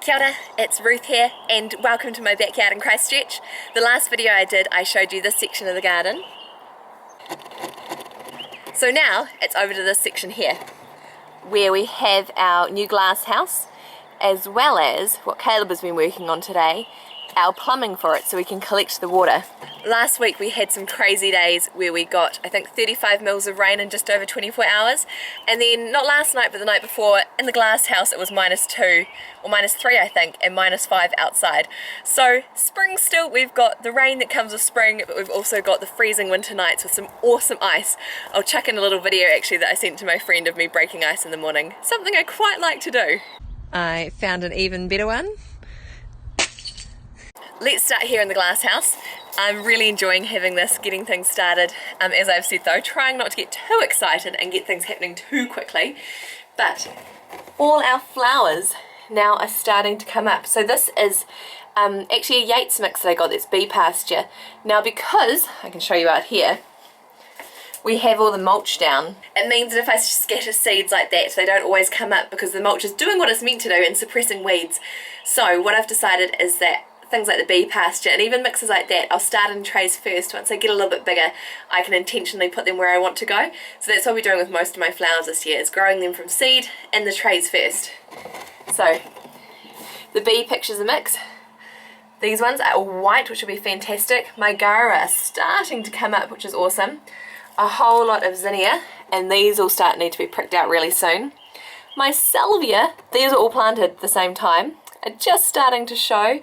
Kia ora, it's Ruth here and welcome to my backyard in Christchurch. The last video I did, I showed you this section of the garden. So now it's over to this section here where we have our new glass house, as well as what Caleb has been working on today, our plumbing for it so we can collect the water. Last week we had some crazy days where we got I think 35 mils of rain in just over 24 hours, and then not last night but the night before in the glass house it was -2 or -3 I think, and -5 outside. So spring still, we've got the rain that comes with spring, but we've also got the freezing winter nights with some awesome ice. I'll chuck in a little video actually that I sent to my friend of me breaking ice in the morning, something I quite like to do. I found an even better one. Let's start here in the glass house. I'm really enjoying having this, getting things started. As I've said though, trying not to get too excited and get things happening too quickly. But all our flowers now are starting to come up. So this is actually a Yates mix that I got, that's bee pasture. Now because, I can show you out here, we have all the mulch down, it means that if I scatter seeds like that, they don't always come up because the mulch is doing what it's meant to do and suppressing weeds. So what I've decided is that things like the bee pasture and even mixes like that, I'll start in trays first. Once they get a little bit bigger, I can intentionally put them where I want to go. So that's what we're doing with most of my flowers this year, is growing them from seed in the trays first. So the bee picture's a mix. These ones are all white, which will be fantastic. My Gara are starting to come up, which is awesome. A whole lot of zinnia, and these all need to be pricked out really soon. My salvia, these are all planted at the same time, are just starting to show.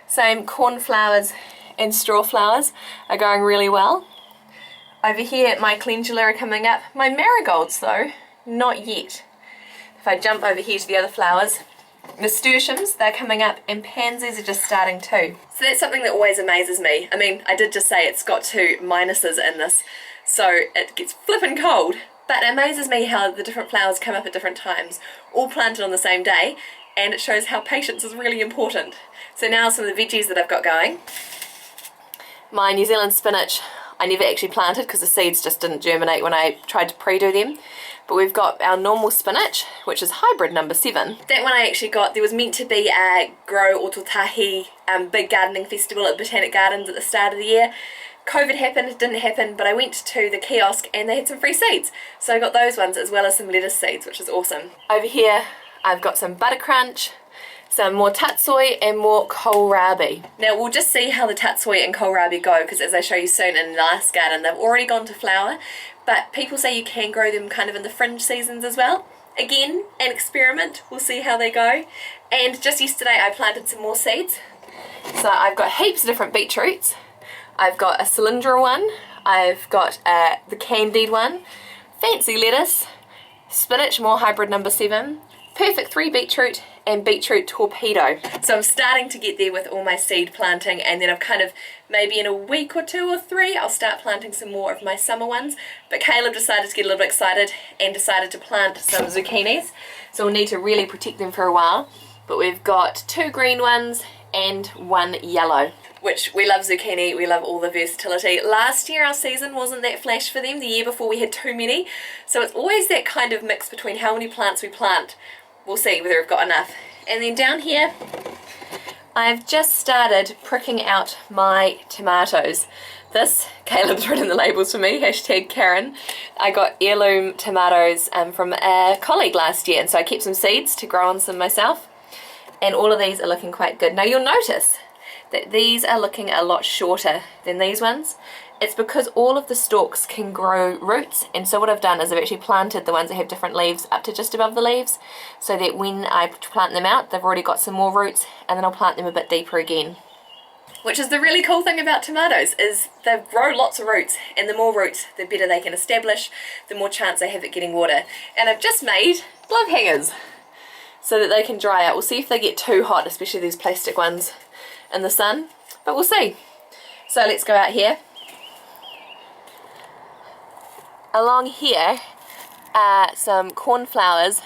Same cornflowers and straw flowers are going really well. Over here my calendula are coming up. My marigolds though, not yet. If I jump over here to the other flowers, nasturtiums, they're coming up, and pansies are just starting too. So that's something that always amazes me. I mean, I did just say it's got 2 minuses in this, so it gets flippin' cold. But it amazes me how the different flowers come up at different times, all planted on the same day, and it shows how patience is really important. So now some of the veggies that I've got going. My New Zealand spinach, I never actually planted because the seeds just didn't germinate when I tried to pre-do them. But we've got our normal spinach, which is hybrid number 7. That one I actually got, there was meant to be a Grow Ototahi big gardening festival at Botanic Gardens at the start of the year. COVID happened, it didn't happen, but I went to the kiosk and they had some free seeds. So I got those ones as well as some lettuce seeds, which is awesome. Over here I've got some butter crunch, some more tatsoi and more kohlrabi. Now we'll just see how the tatsoi and kohlrabi go, because as I show you soon in the last garden, they've already gone to flower, but people say you can grow them kind of in the fringe seasons as well. Again, an experiment, we'll see how they go. And just yesterday I planted some more seeds. So I've got heaps of different beetroots. I've got a cylindra one, I've got the candied one, fancy lettuce, spinach, more hybrid number 7, perfect 3 beetroot, and beetroot torpedo. So I'm starting to get there with all my seed planting, and then I've kind of, maybe in a week or 2 or 3, I'll start planting some more of my summer ones. But Caleb decided to get a little bit excited and decided to plant some zucchinis. So we'll need to really protect them for a while. But we've got 2 green ones and 1 yellow. Which we love zucchini, we love all the versatility. Last year our season wasn't that flash for them, the year before we had too many. So it's always that kind of mix between how many plants we plant. We'll see whether we've got enough. And then down here, I've just started pricking out my tomatoes. This, Caleb's written the labels for me, #Karen. I got heirloom tomatoes from a colleague last year, and so I kept some seeds to grow on some myself. And all of these are looking quite good. Now you'll notice that these are looking a lot shorter than these ones. It's because all of the stalks can grow roots, and so what I've done is I've actually planted the ones that have different leaves up to just above the leaves, so that when I plant them out they've already got some more roots, and then I'll plant them a bit deeper again. Which is the really cool thing about tomatoes, is they grow lots of roots, and the more roots the better they can establish, the more chance they have at getting water. And I've just made glove hangers so that they can dry out. We'll see if they get too hot, especially these plastic ones in the sun, but we'll see. So let's go out here. Along here are some cornflowers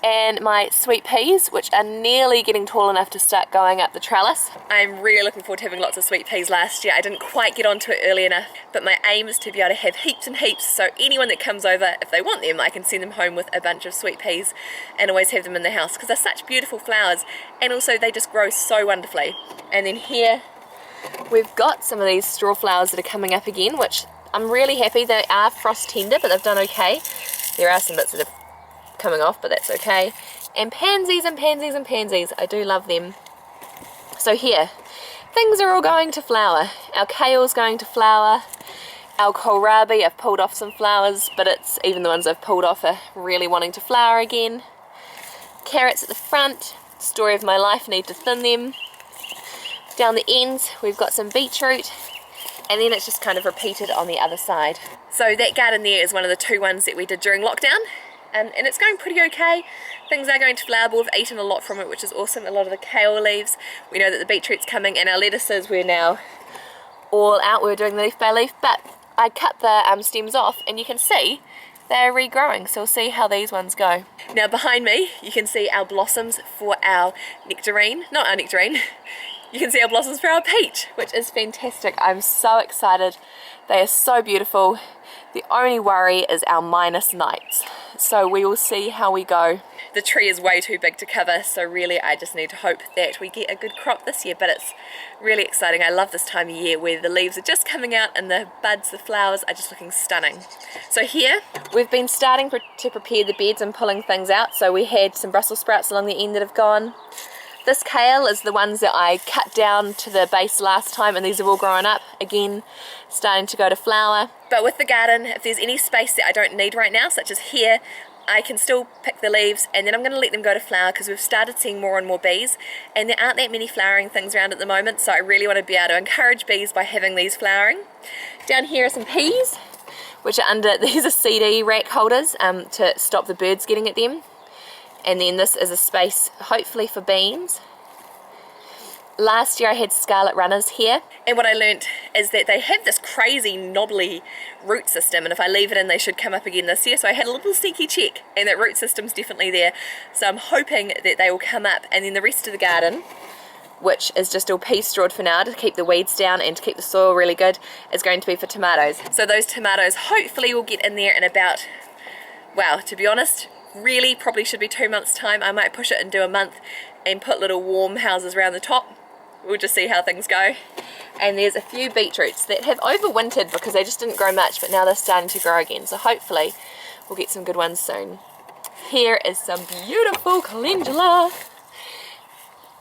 and my sweet peas, which are nearly getting tall enough to start going up the trellis. I'm really looking forward to having lots of sweet peas. Last year I didn't quite get onto it early enough, but my aim is to be able to have heaps and heaps, so anyone that comes over, if they want them, I can send them home with a bunch of sweet peas and always have them in the house because they're such beautiful flowers, and also they just grow so wonderfully. And then here we've got some of these straw flowers that are coming up again, which I'm really happy. They are frost tender, but they've done okay. There are some bits that are coming off, but that's okay. And pansies and pansies and pansies, I do love them. So here, things are all going to flower. Our kale's going to flower. Our kohlrabi, I've pulled off some flowers, but it's even the ones I've pulled off are really wanting to flower again. Carrots at the front, story of my life, need to thin them. Down the ends we've got some beetroot, and then it's just kind of repeated on the other side. So that garden there is one of the 2 ones that we did during lockdown. And it's going pretty okay. Things are going to flower, but we've eaten a lot from it, which is awesome. A lot of the kale leaves. We know that the beetroot's coming, and our lettuces, we're now all out. We're doing the leaf by leaf, but I cut the stems off, and you can see they're regrowing. So we'll see how these ones go. Now behind me, you can see our blossoms for our nectarine. Not our nectarine. You can see our blossoms for our peach, which is fantastic. I'm so excited. They are so beautiful. The only worry is our minus nights, so we will see how we go. The tree is way too big to cover, so really I just need to hope that we get a good crop this year, but it's really exciting. I love this time of year where the leaves are just coming out and the buds, the flowers are just looking stunning. So here we've been starting to prepare the beds and pulling things out. So we had some Brussels sprouts along the end that have gone. This kale is the ones that I cut down to the base last time, and these have all grown up again, starting to go to flower. But with the garden, if there's any space that I don't need right now, such as here, I can still pick the leaves, and then I'm going to let them go to flower because we've started seeing more and more bees, and there aren't that many flowering things around at the moment, so I really want to be able to encourage bees by having these flowering. Down here are some peas, which are under, these are CD rack holders to stop the birds getting at them. And then this is a space hopefully for beans. Last year I had scarlet runners here, and what I learnt is that they have this crazy knobbly root system, and if I leave it in they should come up again this year. So I had a little sneaky check, and that root system's definitely there. So I'm hoping that they will come up, and then the rest of the garden, which is just all pea strawed for now to keep the weeds down and to keep the soil really good, is going to be for tomatoes. So those tomatoes hopefully will get in there in about, wow, to be honest, really probably should be 2 months time. I might push it and do a month and put little warm houses around the top. We'll just see how things go. And there's a few beetroots that have overwintered because they just didn't grow much, but now they're starting to grow again, so hopefully we'll get some good ones soon. Here is some beautiful calendula,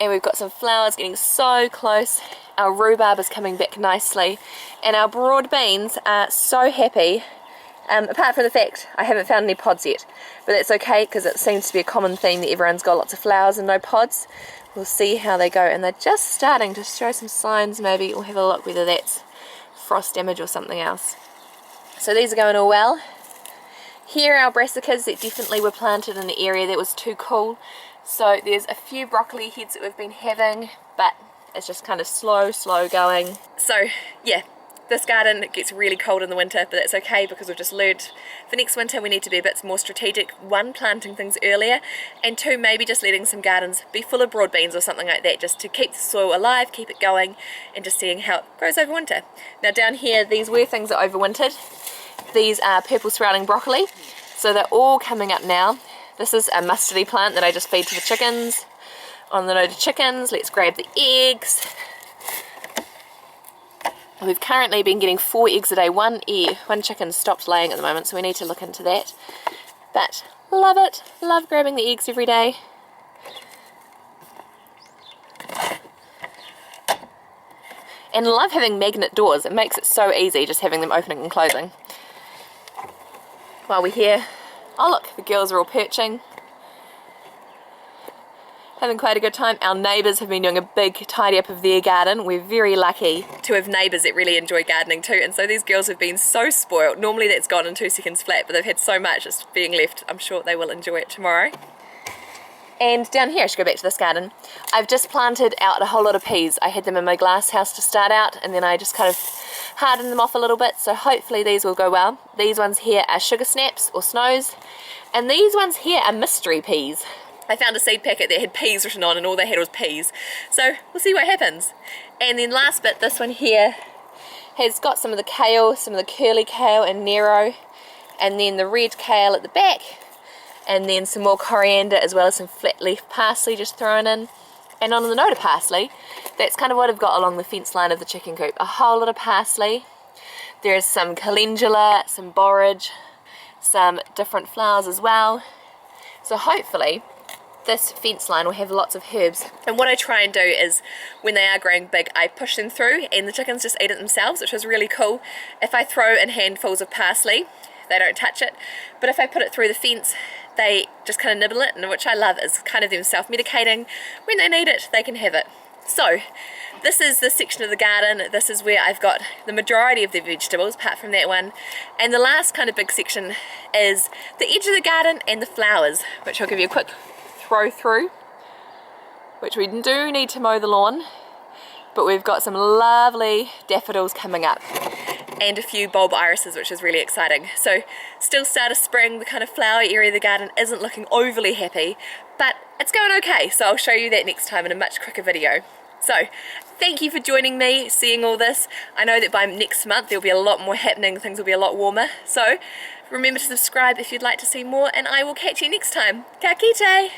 and we've got some flowers getting so close. Our rhubarb is coming back nicely, and our broad beans are so happy. Apart from the fact I haven't found any pods yet, but that's okay because it seems to be a common theme that everyone's got lots of flowers and no pods. We'll see how they go, and they're just starting to show some signs. Maybe we'll have a look whether that's frost damage or something else. So these are going all well. Here are our brassicas that definitely were planted in the area that was too cool. So there's a few broccoli heads that we've been having, but it's just kind of slow going. So yeah, this garden gets really cold in the winter, but that's okay because we've just learned for next winter we need to be a bit more strategic. 1, planting things earlier, and 2, maybe just letting some gardens be full of broad beans or something like that, just to keep the soil alive, keep it going, and just seeing how it grows over winter. Now down here, these were things that overwintered. These are purple sprouting broccoli, so they're all coming up now. This is a mustardy plant that I just feed to the chickens. On the note of chickens, let's grab the eggs. We've currently been getting 4 eggs a day. One chicken stopped laying at the moment, so we need to look into that. But love it, love grabbing the eggs every day. And love having magnet doors. It makes it so easy just having them opening and closing. While we're here, oh look, the girls are all perching. Having quite a good time. Our neighbours have been doing a big tidy up of their garden. We're very lucky to have neighbours that really enjoy gardening too, and so these girls have been so spoiled. Normally that's gone in 2 seconds flat, but they've had so much it's being left. I'm sure they will enjoy it tomorrow. And down here, I should go back to this garden, I've just planted out a whole lot of peas. I had them in my glass house to start out, and then I just kind of hardened them off a little bit, so hopefully these will go well. These ones here are sugar snaps or snows, and these ones here are mystery peas. I found a seed packet that had peas written on and all they had was peas. So we'll see what happens. And then last bit, this one here has got some of the kale, some of the curly kale and Nero, and then the red kale at the back, and then some more coriander as well as some flat leaf parsley just thrown in. And on the note of parsley, that's kind of what I've got along the fence line of the chicken coop. A whole lot of parsley. There's some calendula, some borage, some different flowers as well. So hopefully this fence line will have lots of herbs. And what I try and do is, when they are growing big, I push them through and the chickens just eat it themselves, which is really cool. If I throw in handfuls of parsley, they don't touch it. But if I put it through the fence, they just kind of nibble it, and which I love, is kind of them self-medicating. When they need it, they can have it. So this is the section of the garden. This is where I've got the majority of the vegetables, apart from that one. And the last kind of big section is the edge of the garden and the flowers, which I'll give you a quick throw through, which we do need to mow the lawn, but we've got some lovely daffodils coming up and a few bulb irises, which is really exciting. So still start of spring, the kind of flower area of the garden isn't looking overly happy, but it's going okay, so I'll show you that next time in a much quicker video. So thank you for joining me, seeing all this. I know that by next month there'll be a lot more happening, things will be a lot warmer, so remember to subscribe if you'd like to see more, and I will catch you next time. Ka kite!